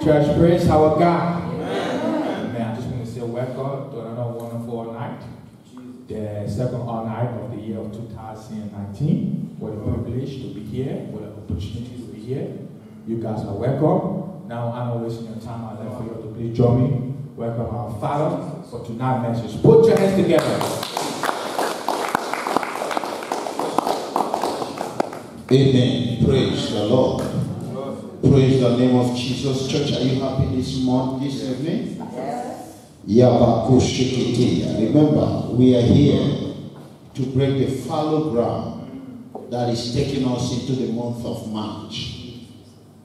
Church, praise our God. Amen. I just want to say welcome to another wonderful night. The second all night of the year of 2019. What a privilege to be here. What an opportunity to be here. You guys are welcome. Now, I'm not wasting your time. I'd like for you to please join me. Welcome our Father for tonight's message. Put your hands together. Amen. Praise the Lord. Praise the name of Jesus. Church, are you happy this evening? Yes. Remember, we are here to break the fallow ground that is taking us into the month of March.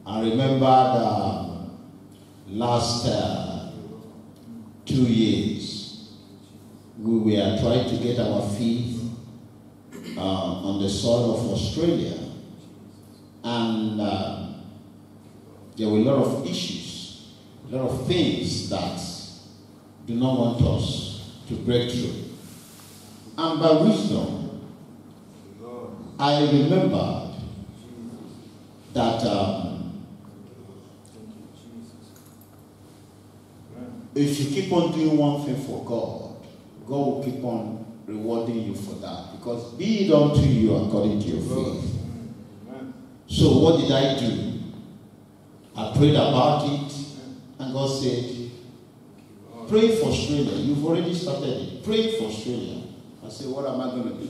I remember the last 2 years, we were trying to get our feet on the soil of Australia. And there were a lot of issues, a lot of things that do not want us to break through. And by wisdom, I remembered that if you keep on doing one thing for God, God will keep on rewarding you for that. Because be it unto you according to your faith. So what did I do? I prayed about it, and God said, pray for Australia. You've already started it. Pray for Australia. I said, what am I going to do?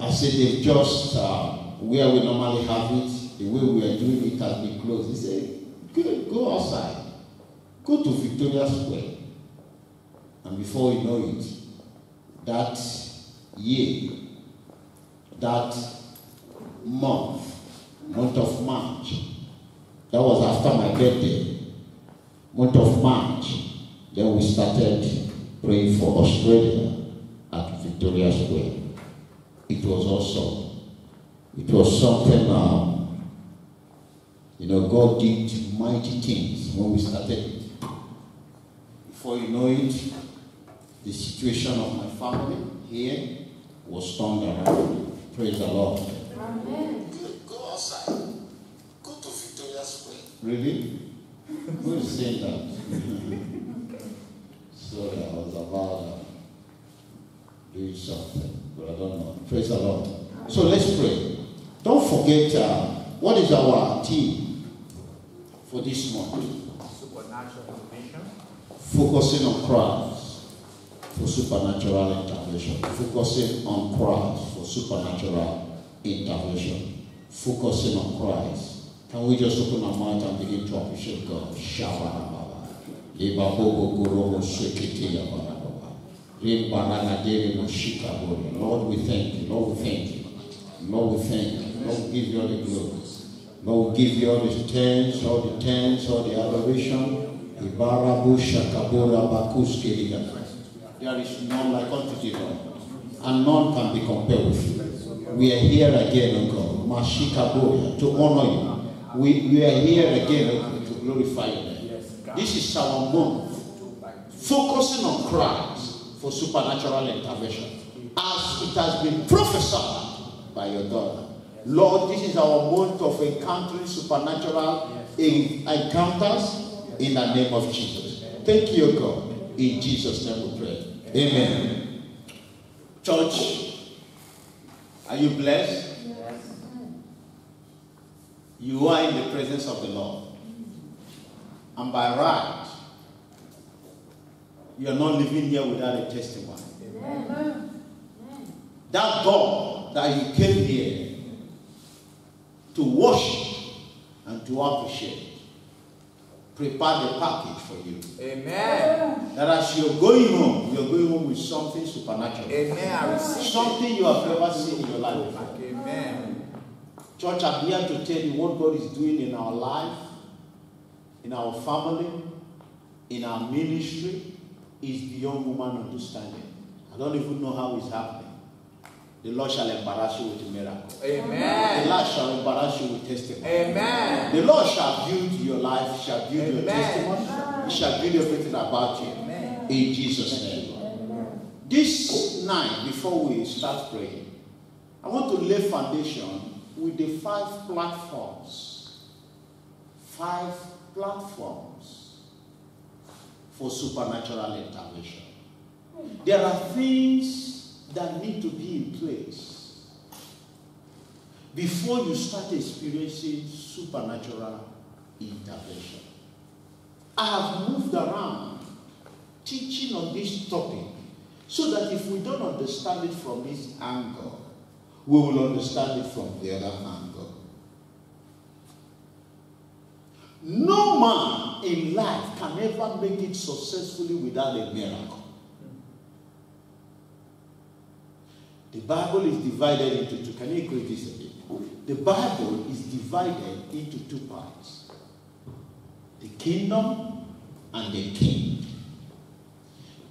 I said, they've just, where we normally have it, the way we are doing it has been closed. He said, go outside. Go to Victoria Square. And before you know it, that year, that month of March, that was after my birthday, month of March, then we started praying for Australia at Victoria Square. It was awesome. It was something, God did mighty things when we started it. Before you know it, the situation of my family here was turned around. Praise the Lord. Amen. Go outside. Go to Victoria Square. Really? Who is saying that? Sorry, I was about doing something, but I don't know. Praise the Lord. So let's pray. Don't forget, what is our theme for this month? Supernatural intervention. Focusing on Christ for supernatural intervention. Focusing on Christ for supernatural intervention. Focusing on Christ. Can we just open our mouth and begin to appreciate God? Lord, we thank you. Lord, we thank you. Lord, we thank you. Lord, we give you all the glory. Lord, we give you all the thanks, all the adoration. There is none like unto thee, Lord, and none can be compared with you. We are here again, O God, to honor you. We are here again to glorify your name. This is our month, focusing on Christ for supernatural intervention, as it has been prophesied by your daughter. Lord, this is our month of encountering supernatural encounters in the name of Jesus. Thank you, God. In Jesus' name we pray. Amen. Church, are you blessed? Yes. You are in the presence of the Lord. And by right, you are not living here without a testimony. Amen. That God that you came here to worship and to appreciate, prepare the package for you. Amen. That as you're going home with something supernatural. Amen. I receive something you have never seen in your life before. Amen. Church, I'm here to tell you what God is doing in our life, in our family, in our ministry, is beyond human understanding. I don't even know how it's happening. The Lord shall embarrass you with a miracle. Amen. The Lord shall embarrass you with testimony. Amen. The Lord shall build your life, shall build your testimony. He shall build everything about you. Amen. In Jesus' name. Amen. This night, before we start praying, I want to lay foundation with the 5 platforms 5 platforms for supernatural intervention. There are things that need to be in place before you start experiencing supernatural intervention. I have moved around teaching on this topic so that if we don't understand it from this angle, we will understand it from the other angle. No man in life can ever make it successfully without a miracle. The Bible is divided into two. Can you agree this a bit? The Bible is divided into 2 parts. The kingdom and the king.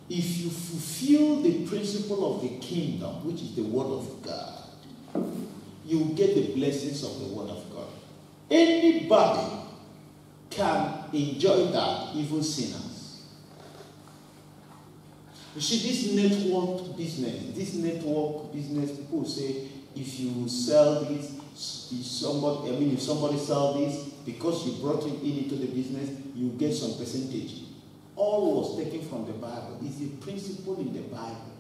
If you fulfill the principle of the kingdom, which is the word of God, you will get the blessings of the word of God. Anybody can enjoy that, even sinners. You see, this network business, people say, if you sell this, if somebody sells this, because you brought him into the business, you get some percentage. All was taken from the Bible. It's a principle in the Bible.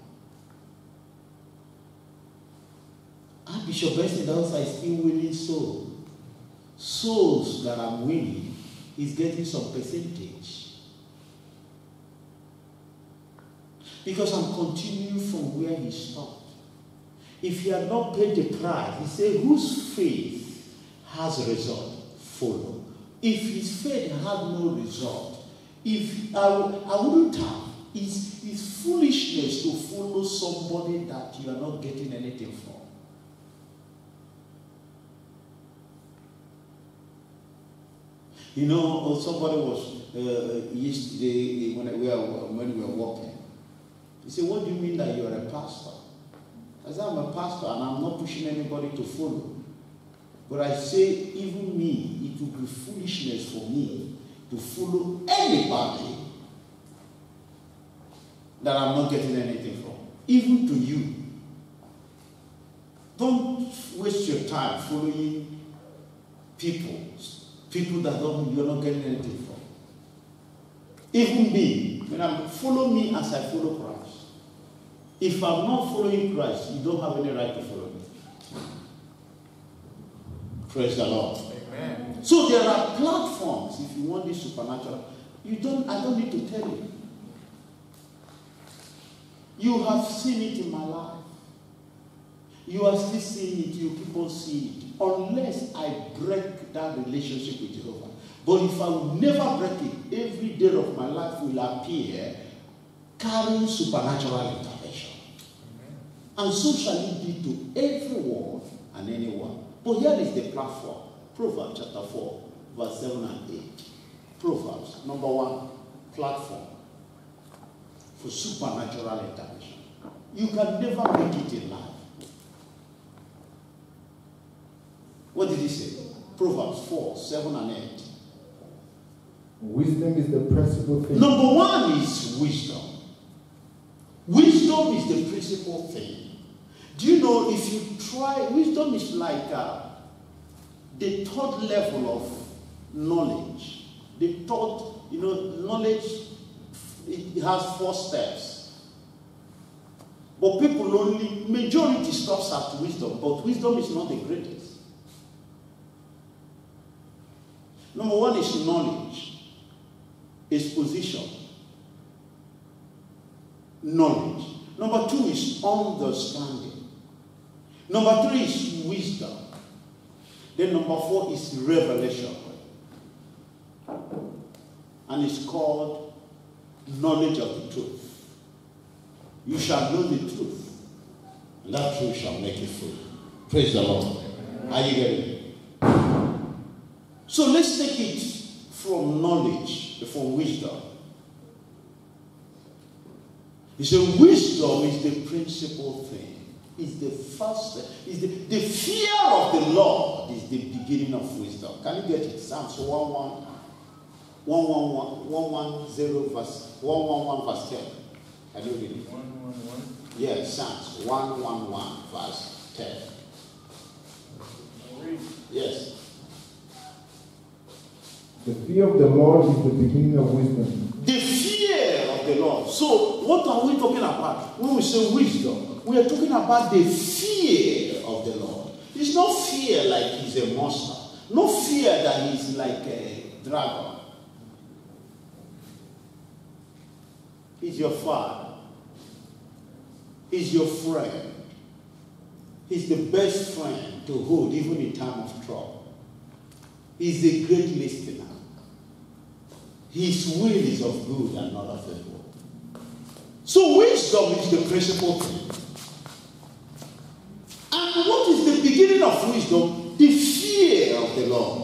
And Bishop Benson also is still winning souls. Souls that I'm winning is getting some percentage. Because I'm continuing from where he stopped. If he had not paid the price, he said, whose faith has a result, follow. If his faith had no result, if I wouldn't have. It's foolishness to follow somebody that you are not getting anything from. You know, somebody was yesterday when we were walking. He said, "What do you mean that you are a pastor?" I said, "I'm a pastor and I'm not pushing anybody to follow. But I say, even me, it would be foolishness for me to follow anybody that I'm not getting anything from. Even to you. Don't waste your time following people that you're not getting anything from. Even me, follow me as I follow Christ. If I'm not following Christ, you don't have any right to follow me." Praise the Lord. Amen. So there are platforms if you want this supernatural. I don't need to tell you. You have seen it in my life. You are still seeing it, you keep on seeing it. Unless I break that relationship with Jehovah. But if I will never break it, every day of my life will appear carrying supernatural intervention. And so shall it be to everyone and anyone. But here is the platform. Proverbs chapter 4, verse 7 and 8. Proverbs, number 1, platform for supernatural intervention. You can never make it in life. What did he say? Proverbs 4, 7 and 8. Wisdom is the principal thing. Number 1 is wisdom. Wisdom is the principal thing. Do you know, if you try, wisdom is like the 3rd level of knowledge. The 3rd, knowledge, it has 4 steps. But majority stops at wisdom, but wisdom is not the greatest. Number 1 is knowledge, exposition, knowledge. Number 2 is understanding. Number 3 is wisdom. Then number 4 is revelation. And it's called knowledge of the truth. You shall know the truth, and that truth shall make you free. Praise the Lord. Are you getting it? So let's take it from knowledge, from wisdom. He said wisdom is the principal thing. It's the first step. The fear of the Lord is the beginning of wisdom. Can you get it? Psalms 110 verse 10. Can you read it? 111. Yes, Psalms 111 verse 10. Yes. The fear of the Lord is the beginning of wisdom. The fear of the Lord. So, what are we talking about when we say wisdom? We are talking about the fear of the Lord. It's not fear like he's a monster. No fear that he's like a dragon. He's your father. He's your friend. He's the best friend to hold even in time of trouble. He's a great listener. His will is of good and not of evil. So wisdom is the principal thing. And what is the beginning of wisdom? The fear of the Lord.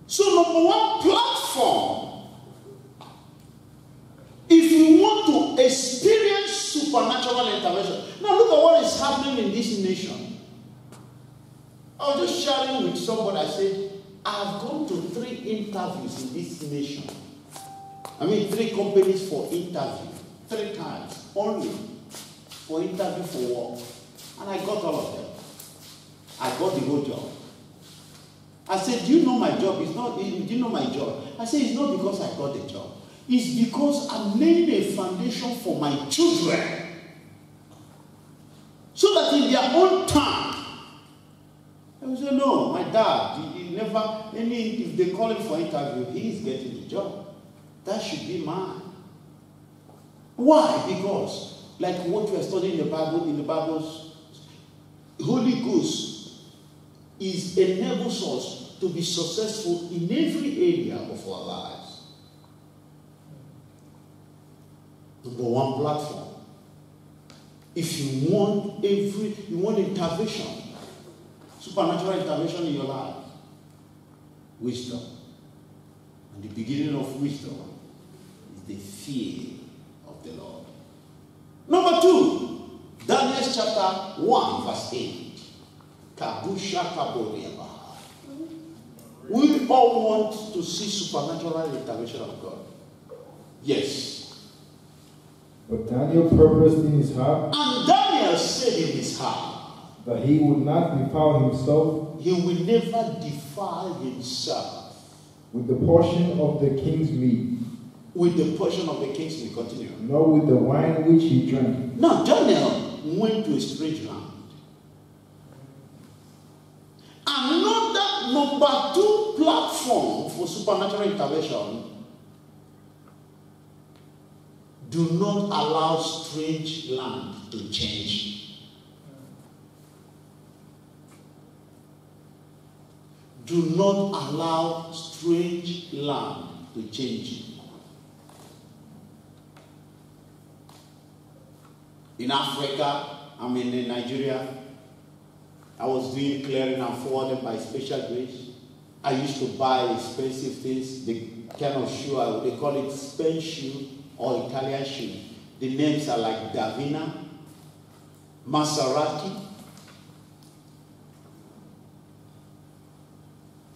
So number one platform, if you want to experience supernatural intervention. Now look at what is happening in this nation. I was just sharing with somebody, I said, I've gone to 3 interviews in this nation. 3 companies for interview. 3 times only for interview for work. And I got all of them. I got the whole job. I said, do you know my job? Do you know my job? I said, it's not because I got the job. It's because I'm laying a foundation for my children. So that in their own time, I would say, no, my dad, he never, if they call him for interview, he is getting the job. That should be mine. Why? Because, like what we are studying in the Bible's Holy Ghost enables us to be successful in every area of our lives. Number one platform. If you want intervention, supernatural intervention in your life, wisdom. And the beginning of wisdom is the fear of the Lord. Number 2, Daniel chapter 1 verse 8. Kabusha kaboriaba. We all want to see supernatural intervention of God. Yes. But Daniel purposed in his heart, and Daniel said in his heart, that he would not defile himself, he will never defile himself, with the portion of the king's meat, with the portion of the king's meat. Continue. nor with the wine which he drank. Now Daniel went to a strange land. Another number 2 platform for supernatural intervention. Do not allow strange land to change. Do not allow strange land to change. In Africa, in Nigeria, I was doing clearing and forwarding by special grace. I used to buy expensive things, the kind of shoe, they call it Spain shoe or Italian shoe. The names are like Davina, Maserati.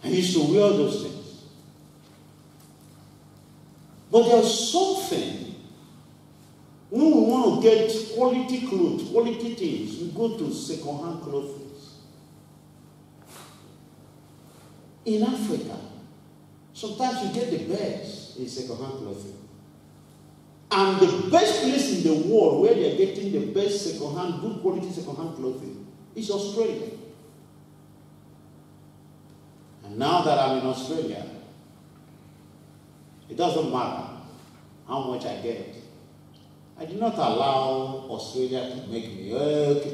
I used to wear those things. But there's something, when we want to get quality clothes, quality things, we go to second-hand clothes. In Africa, sometimes you get the best in second-hand clothing. And the best place in the world where they are getting the best second-hand, good quality second-hand clothing is Australia. And now that I'm in Australia, it doesn't matter how much I get. I do not allow Australia to make me, that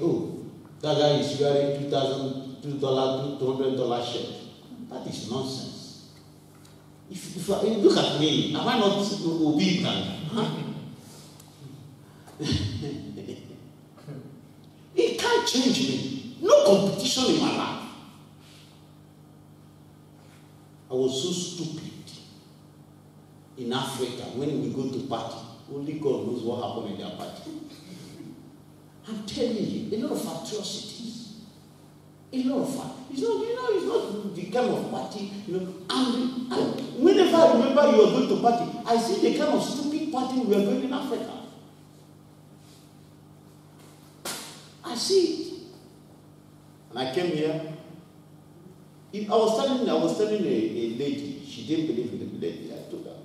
guy is wearing $200 shirt. That is nonsense. If you look at me, am I not obedient? It can't change me. No competition in my life. I was so stupid in Africa when we go to party. Only God knows what happened in their party. I'm telling you, a lot of atrocities. A lot of fun. It's not the kind of party, And whenever I remember you are going to party, I see the kind of stupid party we are going in Africa. I see it. And I came here. I was telling a lady, she didn't believe in the lady. I told her.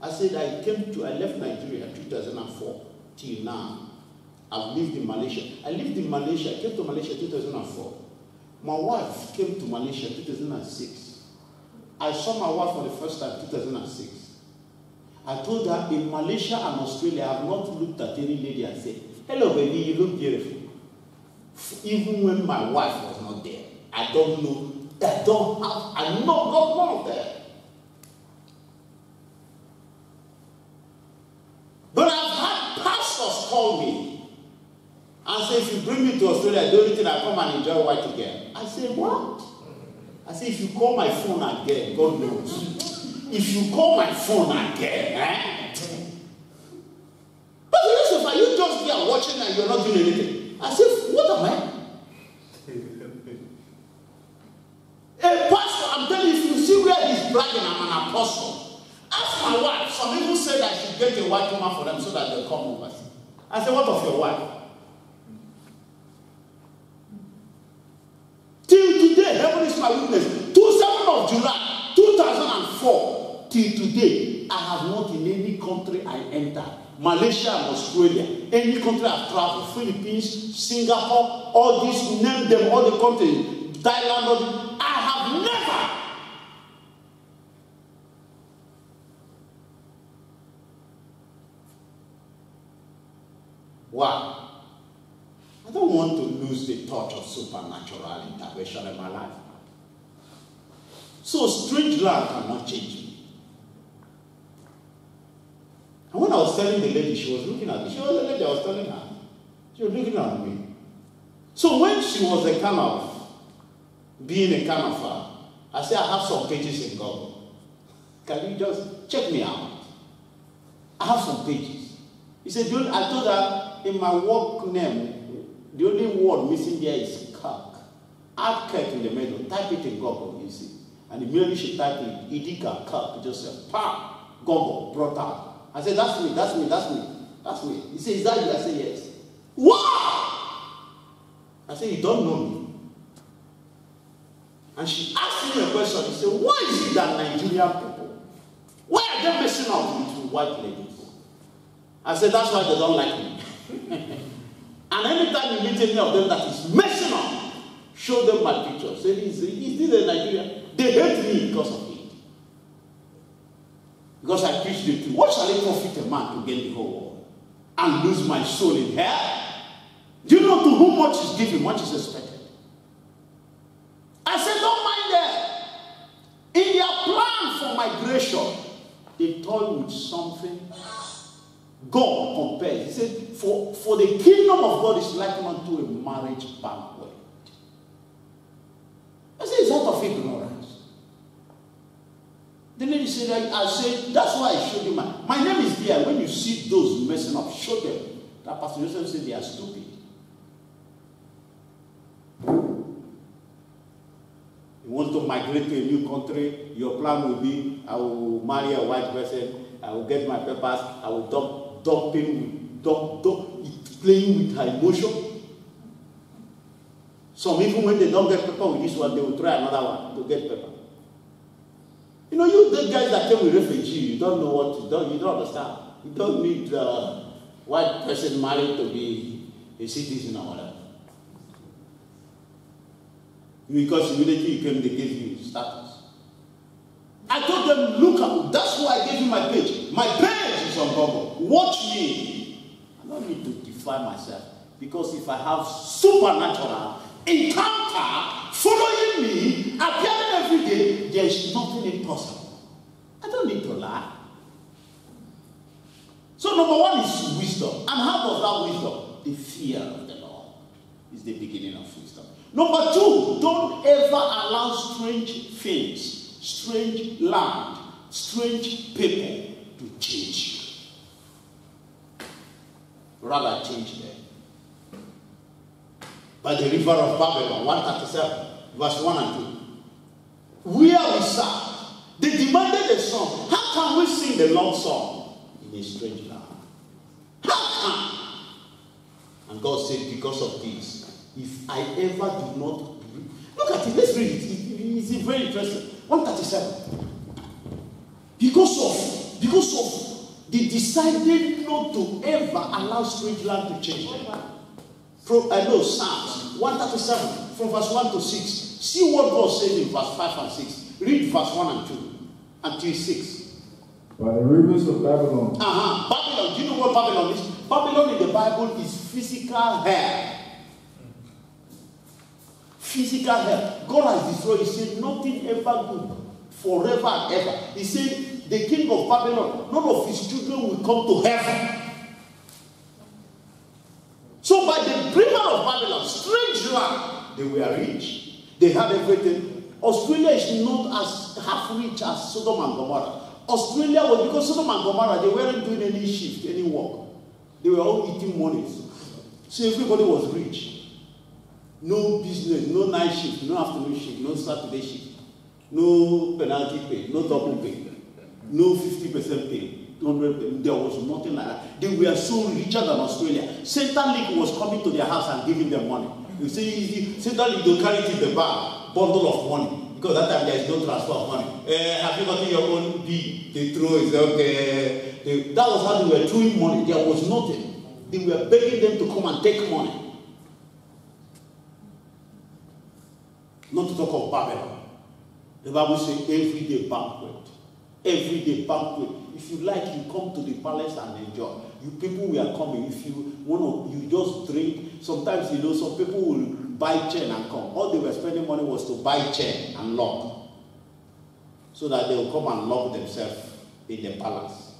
I said I left Nigeria in 2004 till now. I've lived in Malaysia. I lived in Malaysia. I came to Malaysia in 2004. My wife came to Malaysia in 2006. I saw my wife for the first time in 2006. I told her in Malaysia and Australia, I have not looked at any lady and said, "Hello, baby, you look beautiful." Even when my wife was not there, I don't know. I know none of that. But I've had pastors call me and say, "If you bring me to Australia, the only thing I come and enjoy white again." I say, "What?" I say, "If you call my phone again, God knows. If you call my phone again, But Joseph, are you just there watching and you're not doing anything?" I said, "What am I?" A pastor, I'm telling you, if you see where he's bragging, I'm an apostle. Ask my wife. Some people said I should get a white woman for them so that they'll come over. I said, "What of your wife?" Till today, heaven is my witness. 27th of July, 2004, till today, I have not in any country I entered, Malaysia and Australia, any country I've traveled, Philippines, Singapore, all these, name them, all the countries, Thailand, I have never. Why? I don't want to lose the touch of supernatural intervention in my life. So strange land cannot change me. And when I was telling the lady, she was looking at me. She was the lady I was telling her. She was looking at me. So when she was a kind of being a kind of I said, "I have some pages in Google. Can you just check me out? I have some pages." He said, I told her, in my work name, the only word missing there is Kirk. Add Kirk in the middle. Type it in Google, you see. And immediately she typed it, Idika Kirk. Just said, "Pam!" Google brought out. I said, "That's me, that's me, that's me, that's me." He said, "Is that you?" I said, "Yes." Wow! I said, "You don't know me." And she asked me a question. She said, "Why is it that Nigerian people, why are they messing up with white ladies?" I said, "That's why they don't like me." And anytime you meet any of them that is messing up, show them my picture. Say, "Is this a Nigerian?" They hate me because of it. Because I preach the truth. What shall it profit a man to gain the whole world and lose my soul in hell? Do you know to whom much is given, much is expected? I said, don't mind them. In their plan for migration, they toy with something God compares. He said, for the kingdom of God is likened unto a marriage banquet. I said, it's out of ignorance. The lady said, I said, that's why I showed you my name is there. When you see those messing up, show them. That Pastor Joseph said they are stupid. You want to migrate to a new country, your plan will be, I will marry a white person, I will get my papers, I will playing with her emotion. Some even when they don't get paper with this one, they will try another one to get paper. You know, you the guys that came with refugee, you don't know what you don't understand. You don't need a white person married to be a citizen or whatever. Because immediately you came, they gave you status. I told them, look up, that's why I gave you my page. My page is on Google. Watch me. I don't need to define myself. Because if I have supernatural encounter following me, appearing every day, there is nothing impossible. I don't need to lie. So number one is wisdom. And how does that wisdom? The fear of the Lord is the beginning of wisdom. Number two, don't ever allow strange things, strange land, strange people to change you. Rather change them. By the river of Babylon, 137, verse 1 and 2. Where we sat, they demanded a song. How can we sing the Lord's song in a strange land? How can? And God said, because of this, if I ever do not, look at it, let's read it. It's very interesting. 137. Because of they decided not to ever allow strange land to change them. Psalms 137 from verse 1 to 6. See what God says in verse 5 and 6. Read verse 1 and 2 until 6. By the rivers of Babylon. Babylon. Do you know what Babylon is? Babylon in the Bible is physical hell. Physical hell. God has destroyed. He said nothing ever good forever and ever. He said the king of Babylon, none of his children will come to heaven. So by the river of Babylon, strange land, they were rich. They had everything. Australia is not as half rich as Sodom and Gomorrah. Australia was, because Sodom and Gomorrah, they weren't doing any shift, any work. They were all eating money. So everybody was rich. No business, no night shift, no afternoon shift, no Saturday shift, no penalty pay, no double pay, no 50% pay. 200, there was nothing like that. They were so richer than Australia. Centrelink was coming to their house and giving them money. You see, Centrelink don't carry it in the bag, bundle of money. Because that time there is no transfer of money. Have you gotten your own bill? They throw it, okay. That was how they were throwing money. There was nothing. They were begging them to come and take money. Not to talk of Babylon. The Bible says everyday banquet. Everyday banquet. If you like, you come to the palace and enjoy. You people were coming. If you want to, you just drink. Sometimes, you know, some people will buy chain and come. All they were spending money was to buy chain and lock. So that they will come and lock themselves in the palace.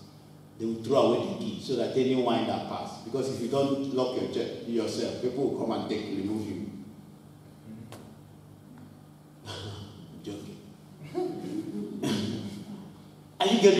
They will throw away the key so that any wine that pass. Because if you don't lock your chain yourself, people will come and remove you. Joking. Are you getting